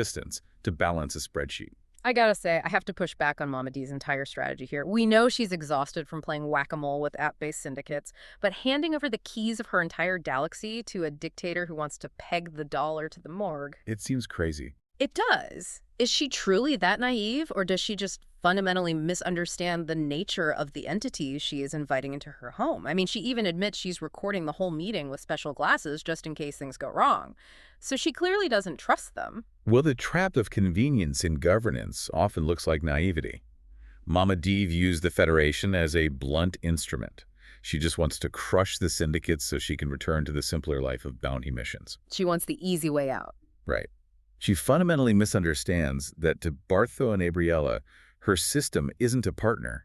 distance to balance a spreadsheet. I gotta say, I have to push back on Mama D's entire strategy here. We know she's exhausted from playing whack-a-mole with app-based syndicates, but handing over the keys of her entire galaxy to a dictator who wants to peg the dollar to the morgue. It seems crazy. It does. Is she truly that naive, or does she just fundamentally misunderstand the nature of the entities she is inviting into her home? I mean, she even admits she's recording the whole meeting with special glasses just in case things go wrong. So she clearly doesn't trust them. Well, the trap of convenience in governance often looks like naivety. Mama D views the Federation as a blunt instrument. She just wants to crush the syndicates so she can return to the simpler life of bounty missions. She wants the easy way out. Right. She fundamentally misunderstands that to Bartho and Abriella, her system isn't a partner.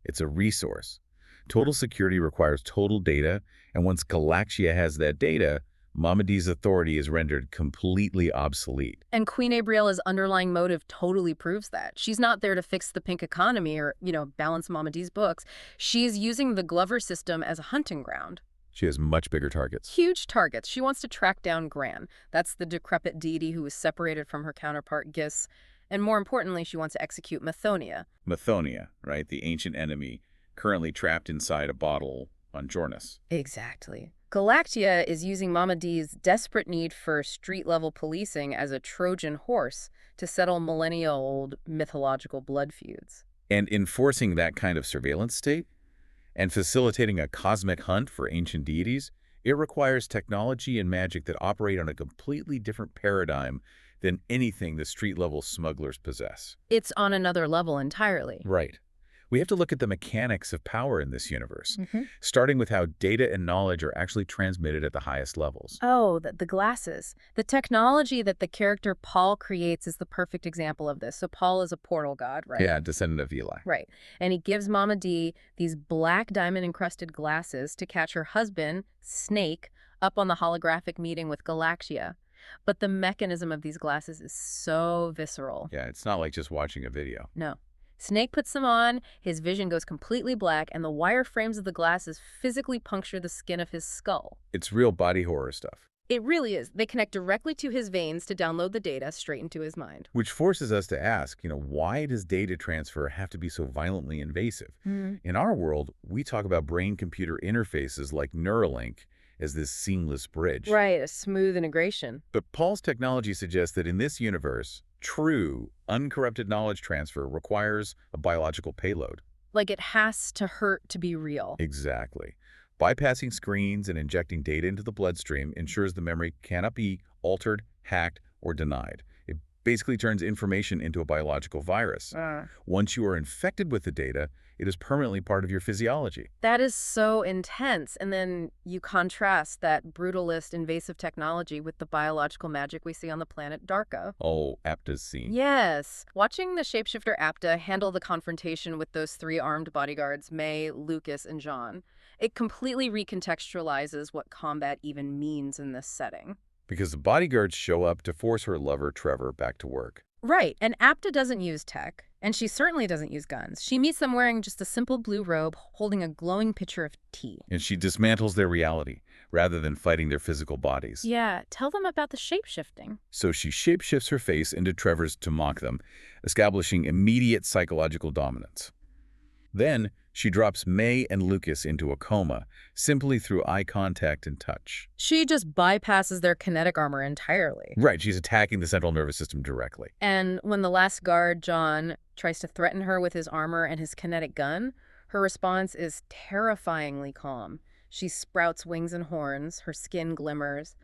It's a resource. Total security requires total data, and once Galaxia has that data, Mama D's authority is rendered completely obsolete. And Queen Abriella's underlying motive totally proves that. She's not there to fix the pink economy or, balance Mama D's books. She's using the Glover system as a hunting ground. She has much bigger targets. Huge targets. She wants to track down Gran. That's the decrepit deity who was separated from her counterpart, Gis. And more importantly, she wants to execute Methonia. Methonia, right? The ancient enemy, currently trapped inside a bottle on Jornus. Exactly. Galactia is using Mama D's desperate need for street-level policing as a Trojan horse to settle millennia-old mythological blood feuds. And enforcing that kind of surveillance state and facilitating a cosmic hunt for ancient deities, it requires technology and magic that operate on a completely different paradigm than anything the street-level smugglers possess. It's on another level entirely. Right. We have to look at the mechanics of power in this universe, starting with how data and knowledge are actually transmitted at the highest levels. Oh, the glasses. The technology that the character Paul creates is the perfect example of this. So Paul is a portal god, right? Yeah, descendant of Eli. Right. And he gives Mama D these black diamond-encrusted glasses to catch her husband, Snake, up on the holographic meeting with Galaxia. But the mechanism of these glasses is so visceral. Yeah, it's not like just watching a video. No. Snake puts them on, his vision goes completely black, and the wire frames of the glasses physically puncture the skin of his skull. It's real body horror stuff. It really is. They connect directly to his veins to download the data straight into his mind. Which forces us to ask, why does data transfer have to be so violently invasive? In our world, we talk about brain-computer interfaces like Neuralink as this seamless bridge. Right, a smooth integration. But Paul's technology suggests that in this universe, true, uncorrupted knowledge transfer requires a biological payload. Like it has to hurt to be real. Exactly. Bypassing screens and injecting data into the bloodstream ensures the memory cannot be altered, hacked, or denied. It basically turns information into a biological virus. Once you are infected with the data, it is permanently part of your physiology. That is so intense. And then you contrast that brutalist, invasive technology with the biological magic we see on the planet Darka. Oh, Apta's scene. Yes. Watching the shapeshifter Apta handle the confrontation with those three armed bodyguards, May, Lucas, and John, it completely recontextualizes what combat even means in this setting. Because the bodyguards show up to force her lover, Trevor, back to work. Right, and Apta doesn't use tech, and she certainly doesn't use guns. She meets them wearing just a simple blue robe, holding a glowing pitcher of tea. And she dismantles their reality, rather than fighting their physical bodies. Yeah, tell them about the shape-shifting. So she shapeshifts her face into Trevor's to mock them, establishing immediate psychological dominance. Then, she drops May and Lucas into a coma, simply through eye contact and touch. She just bypasses their kinetic armor entirely. Right, she's attacking the central nervous system directly. And when the last guard, John, tries to threaten her with his armor and his kinetic gun, her response is terrifyingly calm. She sprouts wings and horns, her skin glimmers.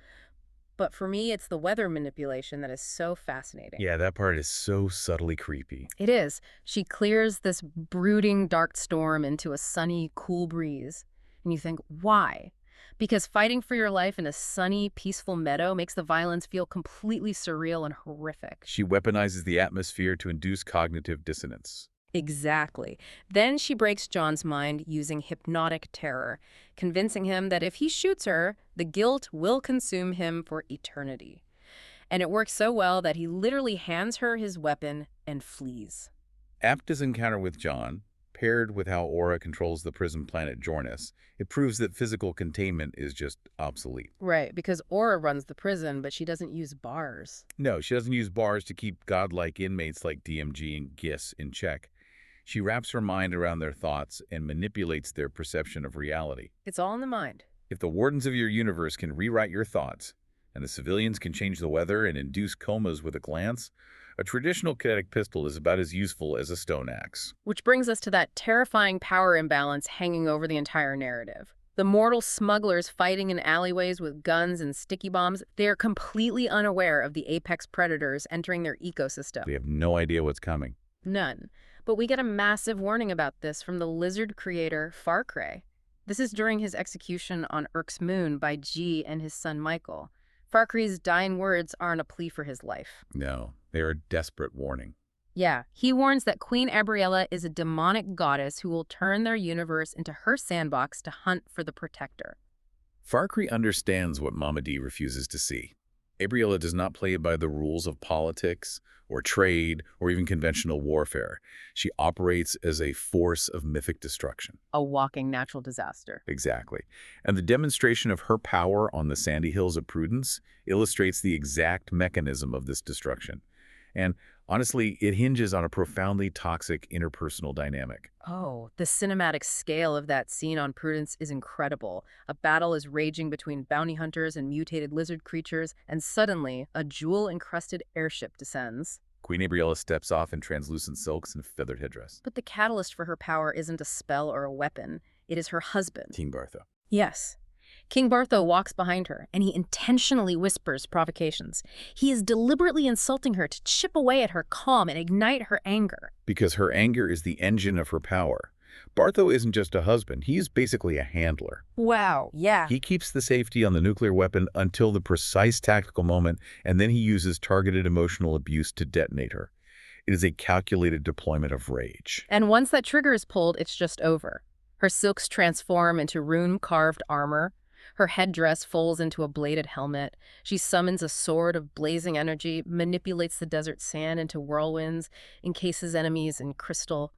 But for me, it's the weather manipulation that is so fascinating. Yeah, that part is so subtly creepy. It is. She clears this brooding dark storm into a sunny, cool breeze. And you think, why? Because fighting for your life in a sunny, peaceful meadow makes the violence feel completely surreal and horrific. She weaponizes the atmosphere to induce cognitive dissonance. Exactly. Then she breaks John's mind using hypnotic terror, convincing him that if he shoots her, the guilt will consume him for eternity. And it works so well that he literally hands her his weapon and flees. Apta's encounter with John, Paired with how Aura controls the prison planet Jornus, it proves that physical containment is just obsolete. Right, because Aura runs the prison, but she doesn't use bars. No, she doesn't use bars to keep godlike inmates like DMG and Gis in check. She wraps her mind around their thoughts and manipulates their perception of reality. It's all in the mind. If the wardens of your universe can rewrite your thoughts, and the civilians can change the weather and induce comas with a glance, a traditional kinetic pistol is about as useful as a stone axe. Which brings us to that terrifying power imbalance hanging over the entire narrative. The mortal smugglers fighting in alleyways with guns and sticky bombs, they are completely unaware of the apex predators entering their ecosystem. They have no idea what's coming. None. But we get a massive warning about this from the lizard creator, Farcray. This is during his execution on Urk's moon by G and his son Michael. Farkray's dying words aren't a plea for his life. No, they are a desperate warning. Yeah, he warns that Queen Abriella is a demonic goddess who will turn their universe into her sandbox to hunt for the protector. Farcray understands what Mama D refuses to see. Abriella does not play by the rules of politics or trade or even conventional warfare. She operates as a force of mythic destruction. A walking natural disaster. Exactly. And the demonstration of her power on the sandy hills of Prudence illustrates the exact mechanism of this destruction. And honestly, it hinges on a profoundly toxic interpersonal dynamic. Oh, the cinematic scale of that scene on Prudence is incredible. A battle is raging between bounty hunters and mutated lizard creatures, and suddenly, a jewel-encrusted airship descends. Queen Abriella steps off in translucent silks and feathered headdress. But the catalyst for her power isn't a spell or a weapon. It is her husband. King Bartho. Yes. King Bartho walks behind her, and he intentionally whispers provocations. He is deliberately insulting her to chip away at her calm and ignite her anger. Because her anger is the engine of her power. Bartho isn't just a husband, he is basically a handler. Wow, yeah. He keeps the safety on the nuclear weapon until the precise tactical moment, and then he uses targeted emotional abuse to detonate her. It is a calculated deployment of rage. And once that trigger is pulled, it's just over. Her silks transform into rune-carved armor. Her headdress folds into a bladed helmet. She summons a sword of blazing energy, manipulates the desert sand into whirlwinds, encases enemies in crystal,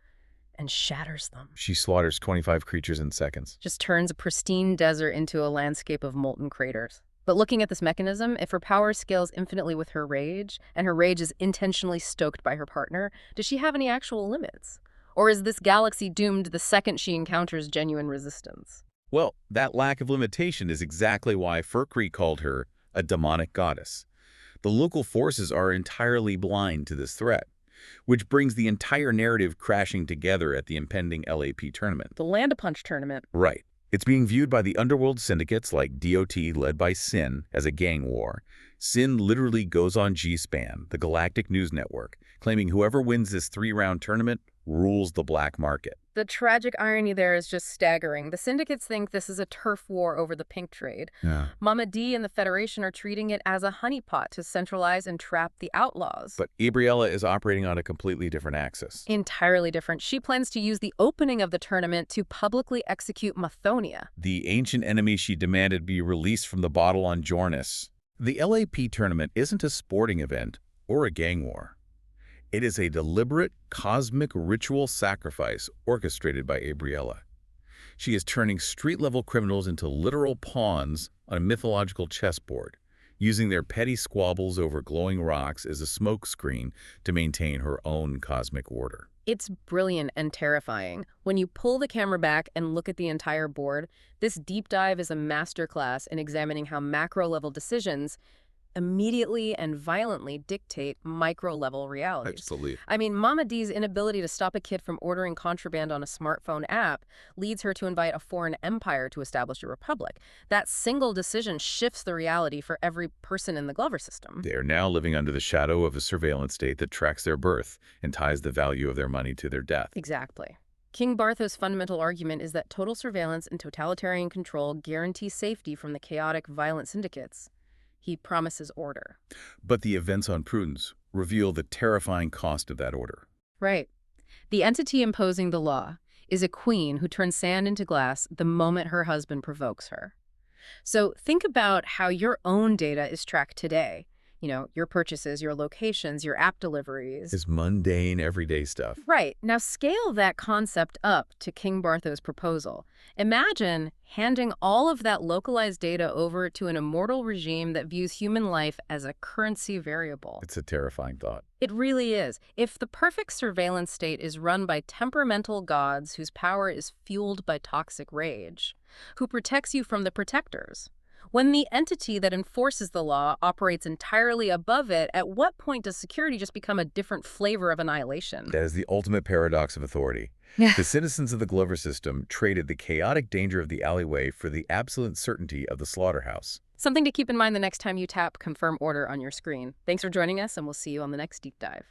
and shatters them. She slaughters 25 creatures in seconds. Just turns a pristine desert into a landscape of molten craters. But looking at this mechanism, if her power scales infinitely with her rage, and her rage is intentionally stoked by her partner, does she have any actual limits? Or is this galaxy doomed the second she encounters genuine resistance? Well, that lack of limitation is exactly why Farcray called her a demonic goddess. The local forces are entirely blind to this threat, which brings the entire narrative crashing together at the impending LAP tournament. The Land-a-Punch tournament. Right. It's being viewed by the underworld syndicates like DOT led by Sin as a gang war. Sin literally goes on G-SPAN, the galactic news network, claiming whoever wins this 3-round tournament rules the black market. The tragic irony there is just staggering. The syndicates think this is a turf war over the pink trade. Yeah. Mama D and the Federation are treating it as a honeypot to centralize and trap the outlaws. But Abriella is operating on a completely different axis. Entirely different. She plans to use the opening of the tournament to publicly execute Mathonia, The ancient enemy she demanded be released from the bottle on Jornus. The LAP tournament isn't a sporting event or a gang war. It is a deliberate, cosmic ritual sacrifice orchestrated by Abriella. She is turning street-level criminals into literal pawns on a mythological chessboard, using their petty squabbles over glowing rocks as a smokescreen to maintain her own cosmic order. It's brilliant and terrifying. When you pull the camera back and look at the entire board, this deep dive is a masterclass in examining how macro-level decisions immediately and violently dictate micro-level realities. Absolutely. I mean, Mama D's inability to stop a kid from ordering contraband on a smartphone app leads her to invite a foreign empire to establish a republic. That single decision shifts the reality for every person in the Glover system. They are now living under the shadow of a surveillance state that tracks their birth and ties the value of their money to their death. Exactly. King Bartho's fundamental argument is that total surveillance and totalitarian control guarantee safety from the chaotic, violent syndicates. He promises order. But the events on Prudence reveal the terrifying cost of that order. Right. The entity imposing the law is a queen who turns sand into glass the moment her husband provokes her. So think about how your own data is tracked today. Your purchases, your locations, your app deliveries. Is mundane, everyday stuff. Right. Now scale that concept up to King Bartho's proposal. Imagine handing all of that localized data over to an immortal regime that views human life as a currency variable. It's a terrifying thought. It really is. If the perfect surveillance state is run by temperamental gods whose power is fueled by toxic rage, who protects you from the protectors? When the entity that enforces the law operates entirely above it, at what point does security just become a different flavor of annihilation? That is the ultimate paradox of authority. Yeah. The citizens of the Glover system traded the chaotic danger of the alleyway for the absolute certainty of the slaughterhouse. Something to keep in mind the next time you tap Confirm Order on your screen. Thanks for joining us, and we'll see you on the next Deep Dive.